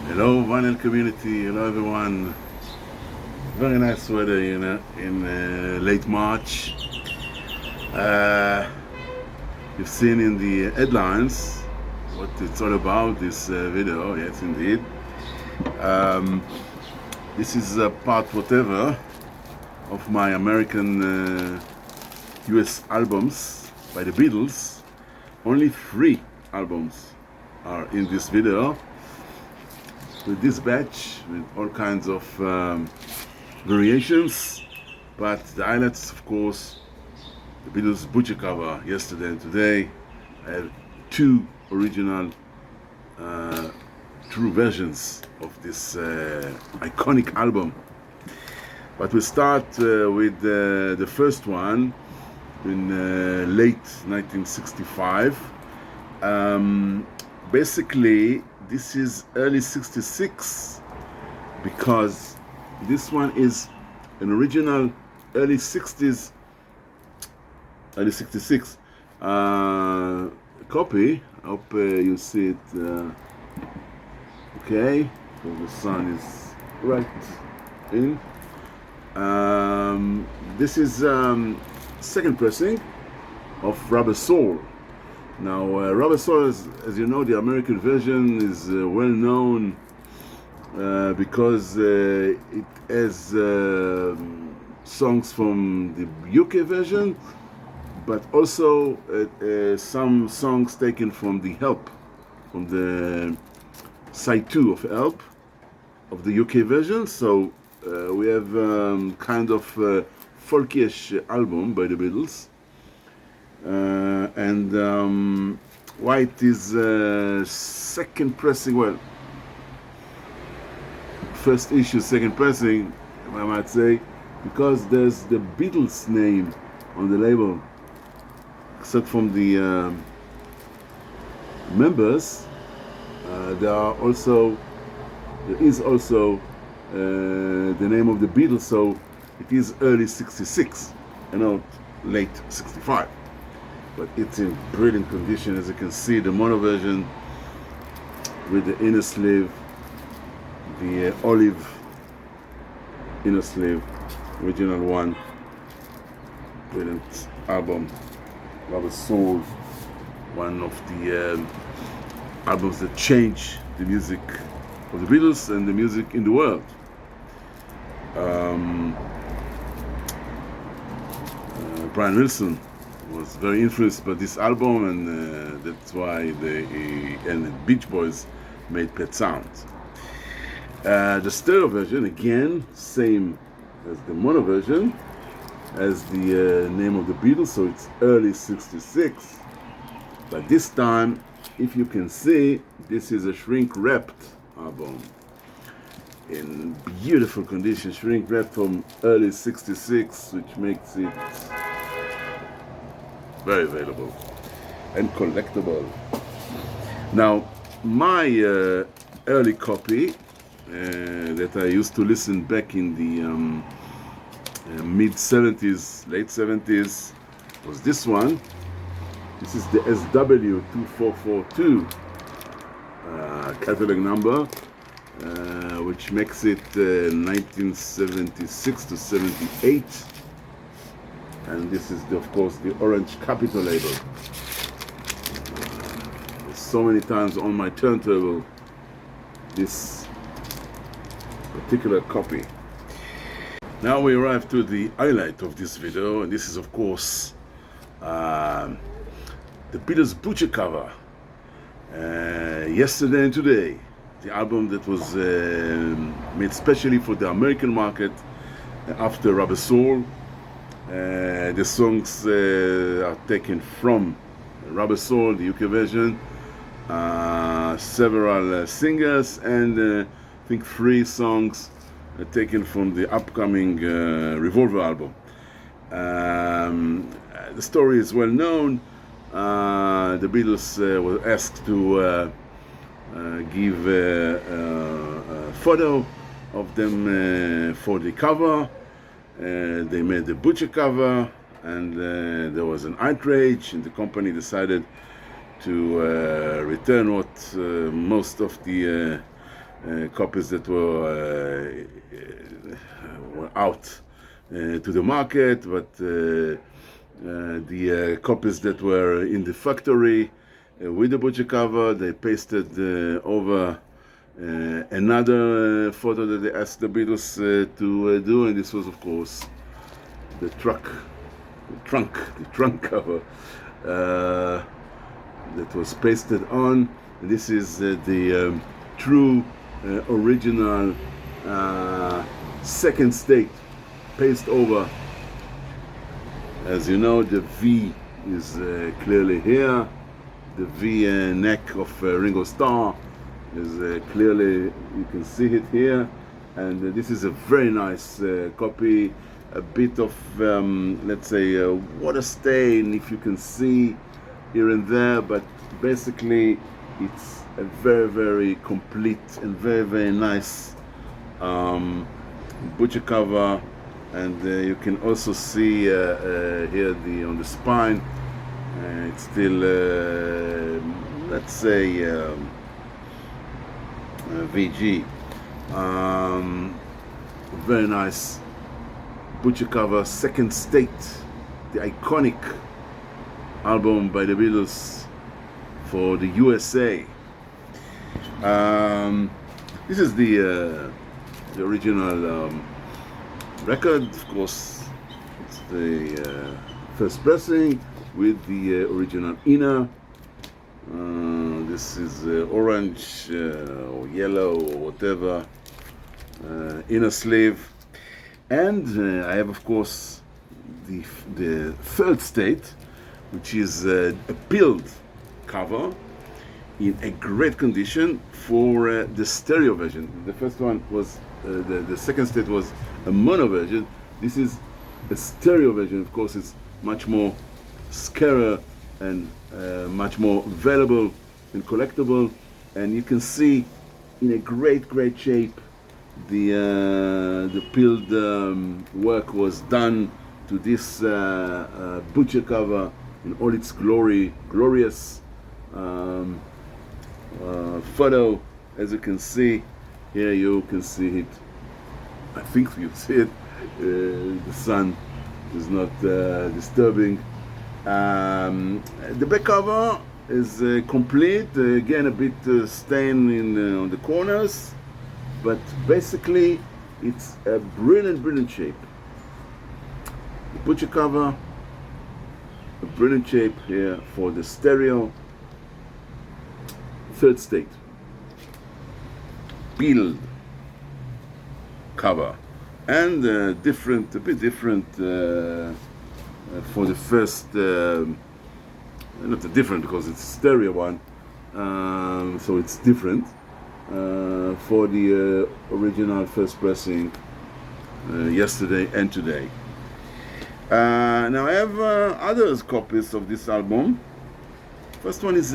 Hello, vinyl community. Hello, everyone. Very nice weather, in late March. You've seen in the headlines what it's all about. This video, yes, indeed. Um, this is part whatever of my American US albums by the Beatles. Only 3 albums are in this video. With this batch, with all kinds of variations, but the highlights, of course, the Beatles Butcher cover yesterday and today. I have 2 original true versions of this iconic album. But we'll start with the first one in late 1965. Basically, this is early 66 because this one is an original early 60s, early 66 copy. I hope you see it okay, because the sun is right in. This is second pressing of Rubber Soul. Now, Rubber Soul, as you know, the American version is well known because it has songs from the UK version, but also some songs taken from the Help, from the side 2 of Help, of the UK version. So we have kind of folkish album by the Beatles. And White is second pressing, well, first issue, second pressing, I might say, because there's the Beatles name on the label, except from the members. There is also the name of the Beatles, so it is early 66 and not late 65. But it's in brilliant condition, as you can see. The mono version with the inner sleeve, the olive inner sleeve, original one. Brilliant album, Rubber Soul, one of the albums that changed the music of the Beatles and the music in the world. Brian Wilson was very influenced by this album, and that's why the Beach Boys made Pet Sounds. The stereo version, again, same as the mono version, as the name of the Beatles, so it's early 66. But this time, if you can see, this is a shrink-wrapped album in beautiful condition, shrink-wrapped from early 66, which makes it very available and collectible. Now, my early copy that I used to listen back in the mid 70s, late 70s, was this one. This is the SW2442 catalog number, which makes it 1976 to 78. And this is, of course, the orange Capitol label. So many times on my turntable, this particular copy. Now we arrive to the highlight of this video, and this is, of course, the Beatles Butcher cover. Yesterday and Today, the album that was made specially for the American market after Rubber Soul. The songs are taken from Rubber Soul, the UK version, several singers, and I think 3 songs taken from the upcoming Revolver album. The story is well known. The Beatles were asked to give a photo of them for the cover. They made the Butcher cover, and there was an outrage, and the company decided to return what most of the copies that were out to the market, but the copies that were in the factory with the butcher cover, they pasted over another photo that they asked the Beatles to do, and this was, of course, the trunk cover that was pasted on. And this is the true original second state paste over. As you know, the V is clearly here. The V neck of Ringo Starr is clearly, you can see it here. And this is a very nice copy. A bit of, let's say, water stain, if you can see here and there, but basically it's a very, very complete and very, very nice butcher cover. And you can also see here on the spine, it's still, let's say, VG. Very nice butcher cover, second state, the iconic album by the Beatles for the USA. This is the original record, of course. It's the first pressing with the original inner. This is orange or yellow or whatever inner sleeve. And I have, of course, the third state, which is a peeled cover in a great condition for the stereo version. The first one was, the second state was a mono version. This is a stereo version. Of course, it's much more scarcer and much more valuable and collectible. And you can see in a great shape the peeled work was done to this butcher cover in all its glorious photo. As you can see here, you can see it. I think you see it. The sun is not disturbing. The back cover is complete. Again, a bit stain on the corners, but basically it's a brilliant shape. The butcher cover, a brilliant shape here for the stereo. Third state, peeled cover, and a bit different for the first, not different because it's a stereo one, so it's different for the original first pressing yesterday and today. Now I have other copies of this album. First one is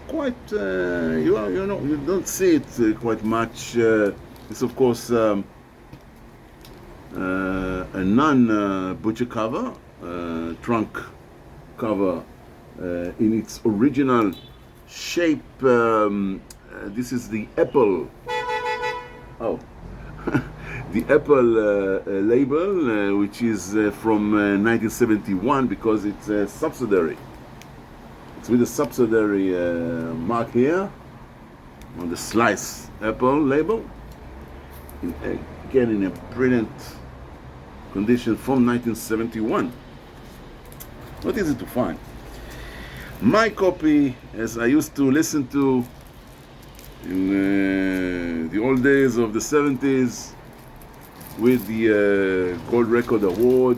quite, you don't see it quite much. It's of course a non-butcher cover, trunk cover in its original shape. This is the Apple. Oh, the Apple label, which is from 1971, because it's a subsidiary. It's with a subsidiary mark here on the Slice Apple label. Again, in a brilliant condition from 1971. Not easy to find. My copy, as I used to listen to in the old days of the 70s, with the Gold Record Award,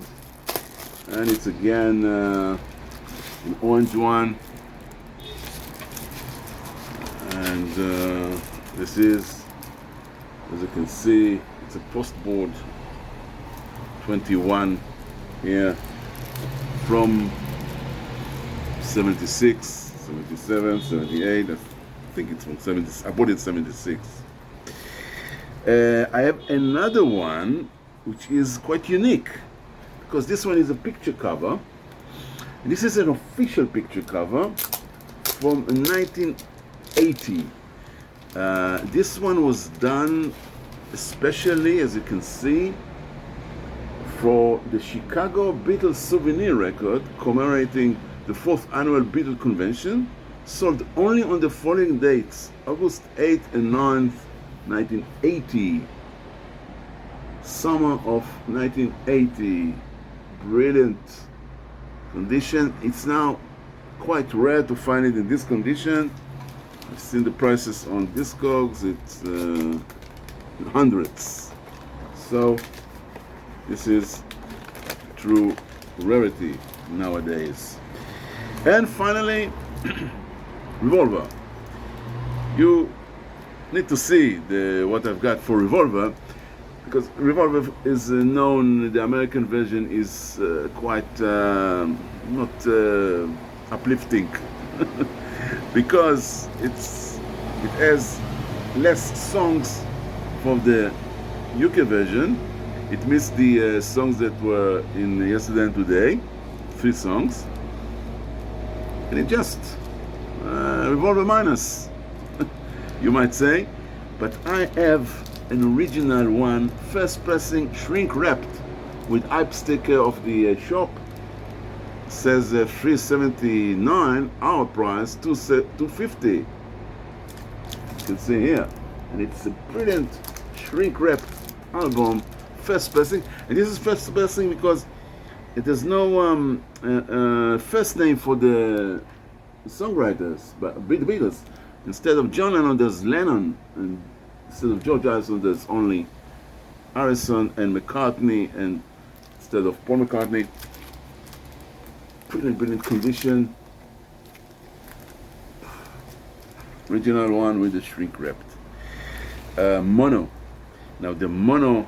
and it's again an orange one, and this is, as you can see, it's a postboard 21 here from 76, 77, 78. I think it's from 70. I bought it 76. I have another one which is quite unique, because this one is a picture cover. And this is an official picture cover from 1980. This one was done especially, as you can see, for the Chicago Beatles souvenir record commemorating the 4th annual Beatles convention, sold only on the following dates: August 8th and 9th, 1980. Summer of 1980. Brilliant condition. It's now quite rare to find it in this condition. I've seen the prices on Discogs. It's hundreds. So this is true rarity nowadays. And finally, Revolver. You need to see what I've got for Revolver, because Revolver is known, the American version is quite not uplifting because it has less songs from the UK version. It missed the songs that were in Yesterday and Today, 3 songs, and it just Revolver minus, you might say. But I have an original one, first pressing, shrink wrapped, with hype sticker of the shop. Says $379, our price $250. You can see here, and it's a brilliant shrink wrapped album, first pressing. And this is first pressing because it has no first name for the songwriters, but the Beatles. Instead of John Lennon, there's Lennon, and instead of George Harrison, there's only Harrison and McCartney, and instead of Paul McCartney. Brilliant condition. Original one with the shrink wrapped. Mono. Now the mono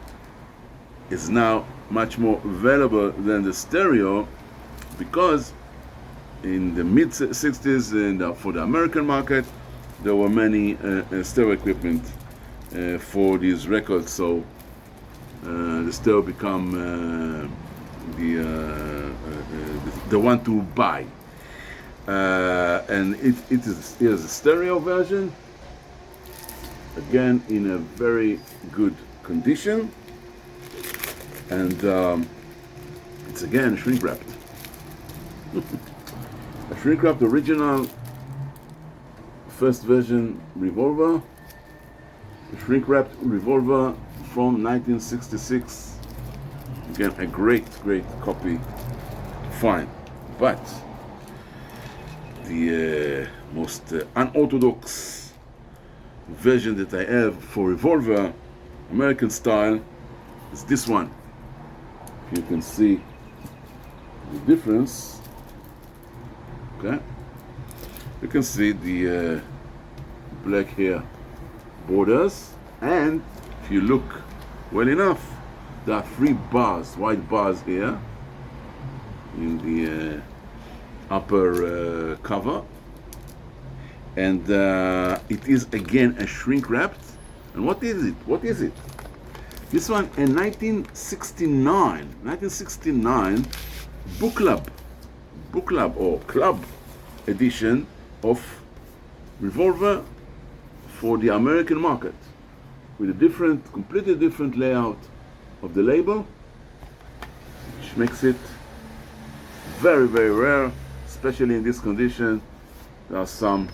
is now much more available than the stereo, because in the mid 60s and for the American market there were many stereo equipment for these records, so the stereo become the one to buy, and here's a stereo version, again in a very good condition, and it's again shrink wrapped. A shrink wrapped original first version Revolver, a shrink wrapped Revolver from 1966. Again, a great copy to find. But the most unorthodox version that I have for Revolver, American style, is this one. You can see the difference. Okay, you can see the black hair borders, and if you look well enough, there are 3 bars, white bars here in the upper cover, and it is again a shrink wrapped. And what is it? What is it? This one, a 1969 book club or club edition of Revolver for the American market, with a completely different layout of the label, which makes it very rare, especially in this condition. There are some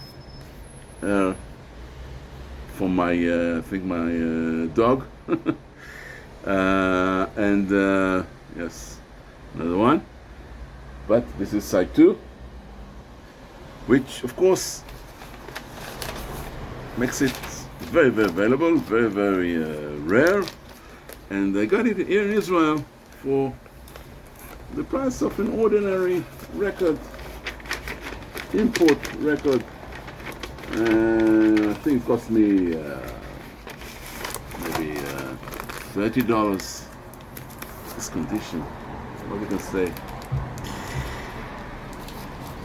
for my I think my dog and yes, another one, but this is side 2, which of course makes it very available, very rare. And I got it here in Israel for the price of an ordinary record, import record. I think it cost me maybe $30. This condition, what you can say.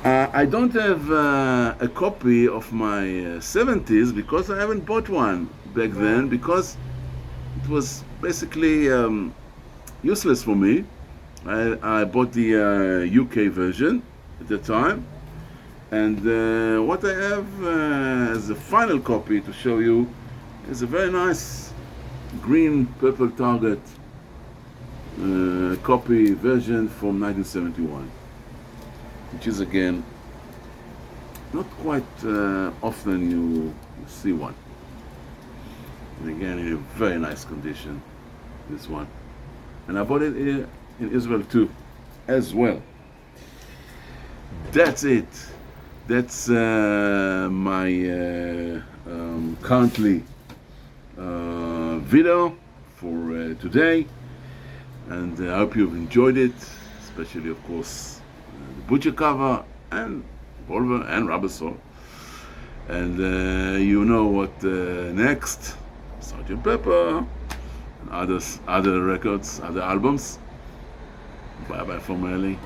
I don't have a copy of my 70s because I haven't bought one back then, because it was basically useless for me. I bought the UK version at the time, And what I have as a final copy to show you is a very nice green purple target copy version from 1971, which is again not quite often you see one. And again, in a very nice condition, this one. And I bought it here in Israel too, as well. That's it. That's my currently video for today. And I hope you've enjoyed it, especially, of course, the butcher cover and revolver and rubber saw. And you know what next. Sgt. Pepper, and other records, other albums. Bye bye from Ellie.